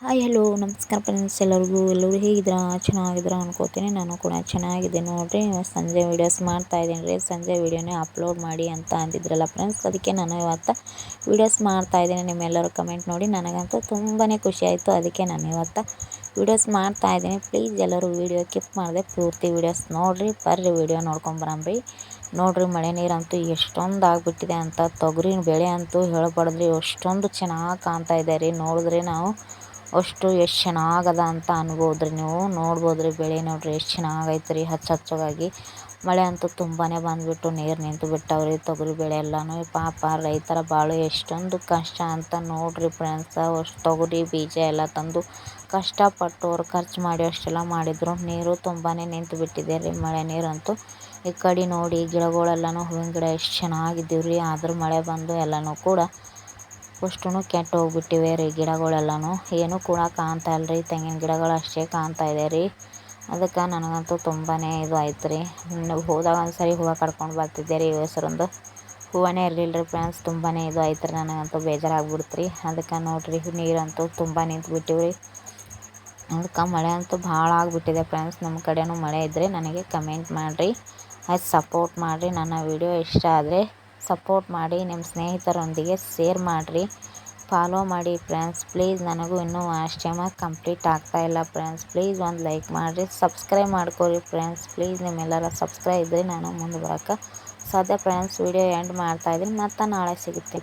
Hi hello ನಮಸ್ಕಾರ friends, ಎಲ್ಲರೂ ಹೇಗಿದ್ದೀರಾ? ಚೆನ್ನಾಗಿದ್ದೀರಾ ಅನ್ಕೋತೀನಿ. ನಾನು ಕೂಡ ಚೆನ್ನಾಗಿದೆ ನೋಡಿರಿ. ಸಂಜೆ ವೀಡಿಯೋಸ್ ಮಾಡ್ತಾಯಿದ್ದೀನಿ ರೀ. ಸಂಜೆ ವೀಡಿಯೋನೇ ಅಪ್ಲೋಡ್ ಮಾಡಿ ಅಂತ ಅಂದಿದ್ರಲ್ಲ ಫ್ರೆಂಡ್ಸ್, ಅದಕ್ಕೆ ನಾನು ಇವತ್ತು ವೀಡಿಯೋಸ್ ಮಾಡ್ತಾಯಿದ್ದೀನಿ. ನಿಮ್ಮೆಲ್ಲರೂ ಕಮೆಂಟ್ ನೋಡಿ ನನಗಂತೂ ತುಂಬಾ ಖುಷಿ ಆಯಿತು. ಅದಕ್ಕೆ ನಾನು ಇವತ್ತು ವೀಡಿಯೋಸ್ ಮಾಡ್ತಾಯಿದ್ದೀನಿ. ಪ್ಲೀಸ್ ಎಲ್ಲರೂ ವೀಡಿಯೋ ಕಿಪ್ ಮಾಡಿದೆ ಪೂರ್ತಿ ವೀಡಿಯೋಸ್ ನೋಡಿರಿ. ಬರ್ರಿ ವೀಡಿಯೋ ನೋಡ್ಕೊಂಬರಂಬ್ರಿ. ನೋಡಿರಿ, ಮಳೆ ನೀರಂತೂ ಎಷ್ಟೊಂದು ಆಗಿಬಿಟ್ಟಿದೆ ಅಂತ. ತೊಗರಿ ಬೆಳೆ ಅಂತೂ ಹೇಳಬಾರ್ದ್ರಿ, ಅಷ್ಟೊಂದು ಚೆನ್ನಾಗಿ ಕಾಣ್ತಾ ಇದೆ ರೀ. ನೋಡಿದ್ರೆ ನಾವು ಅಷ್ಟು ಎಷ್ಟು ಚೆನ್ನಾಗದ ಅಂತ ಅನ್ಬೋದು ರೀ. ನೀವು ನೋಡ್ಬೋದು ರೀ, ಬೆಳೆ ನೋಡ್ರಿ ಎಷ್ಟು ಚೆನ್ನಾಗೈತೆ ರೀ. ಹಚ್ಚಗಾಗಿ ಮಳೆ ಅಂತೂ ತುಂಬಾ ಬಂದುಬಿಟ್ಟು ನೀರು ನಿಂತು ಬಿಟ್ಟವ್ರಿ. ತೊಗರಿ ಬೆಳೆ ಎಲ್ಲನೂ ಪಾಪ ರೈತರ ಬಾಳು ಎಷ್ಟೊಂದು ಕಷ್ಟ ಅಂತ ನೋಡಿರಿ ಫ್ರೆಂಡ್ಸ್. ಅಷ್ಟು ತೊಗರಿ ಬೀಜ ಎಲ್ಲ ತಂದು ಕಷ್ಟಪಟ್ಟು ಅವ್ರು ಖರ್ಚು ಮಾಡಿ ಅಷ್ಟೆಲ್ಲ ಮಾಡಿದ್ರು, ನೀರು ತುಂಬಾ ನಿಂತು ಬಿಟ್ಟಿದೆ ರೀ. ಮಳೆ ನೀರಂತೂ ಈ ಕಡೆ ನೋಡಿ, ಗಿಡಗಳೆಲ್ಲನೂ ಹೂವಿನ ಗಿಡ ಎಷ್ಟು ಚೆನ್ನಾಗಿದ್ದೀವಿ ರೀ. ಆದರೂ ಮಳೆ ಬಂದು ಎಲ್ಲನೂ ಕೂಡ ಅಷ್ಟೂ ಕೆಟ್ಟು ಹೋಗ್ಬಿಟ್ಟಿವೆ ರೀ. ಗಿಡಗಳೆಲ್ಲನೂ ಏನೂ ಕೂಡ ಕಾಣ್ತಾ ಇಲ್ಲ ರೀ. ತೆಂಗಿನ ಗಿಡಗಳು ಅಷ್ಟೇ ಕಾಣ್ತಾ ಇದೆ ರೀ. ಅದಕ್ಕೆ ನನಗಂತೂ ತುಂಬಾ ಇದು ಆಯ್ತು ರೀ. ಹೋದಾಗ ಒಂದ್ಸರಿ ಹೂವು ಕಡ್ಕೊಂಡು ಬರ್ತಿದ್ದೆ ರೀ. ಹೆಸರೊಂದು ಹೂವನೇ ಇರಲಿಲ್ಲ ರೀ ಫ್ರೆಂಡ್ಸ್. ತುಂಬಾ ಇದು ಆಯ್ತು ರೀ. ನನಗಂತೂ ಬೇಜಾರಾಗ್ಬಿಡ್ತು ರೀ. ಅದಕ್ಕೆ ನೋಡಿರಿ, ನೀರಂತೂ ತುಂಬ ನಿಂತು ಬಿಟ್ಟಿವಿ ರೀ. ಅದಕ್ಕೆ ಮಳೆ ಅಂತೂ ಭಾಳ ಆಗಿಬಿಟ್ಟಿದೆ ಫ್ರೆಂಡ್ಸ್. ನಮ್ಮ ಕಡೆನೂ ಮಳೆ ಇದ್ದರೆ ನನಗೆ ಕಮೆಂಟ್ ಮಾಡಿರಿ. ಆಯ್ತು, ಸಪೋರ್ಟ್ ಮಾಡಿರಿ. ನನ್ನ ವಿಡಿಯೋ ಇಷ್ಟ ಆದರೆ ಸಪೋರ್ಟ್ ಮಾಡಿ, ನಿಮ್ಮ ಸ್ನೇಹಿತರೊಂದಿಗೆ ಶೇರ್ ಮಾಡಿರಿ, ಫಾಲೋ ಮಾಡಿ ಫ್ರೆಂಡ್ಸ್. ಪ್ಲೀಸ್, ನನಗೂ ಇನ್ನೂ ವಾಚ್ ಟೈಮ್ ಕಂಪ್ಲೀಟ್ ಆಗ್ತಾಯಿಲ್ಲ ಫ್ರೆಂಡ್ಸ್. ಪ್ಲೀಸ್ ಒಂದು ಲೈಕ್ ಮಾಡಿರಿ, ಸಬ್ಸ್ಕ್ರೈಬ್ ಮಾಡ್ಕೊರಿ ಫ್ರೆಂಡ್ಸ್. ಪ್ಲೀಸ್ ನಿಮ್ಮೆಲ್ಲರ ಸಬ್ಸ್ಕ್ರೈಬ್ ಇದ್ದರೆ ನಾನು ಮುಂದೆ ಬರೋಕ್ಕೆ ಸಾಧ್ಯ ಫ್ರೆಂಡ್ಸ್. ವಿಡಿಯೋ ಎಂಡ್ ಮಾಡ್ತಾಯಿದ್ದೀನಿ. ಮತ್ತೆ ನಾಳೆ ಸಿಗುತ್ತೆ.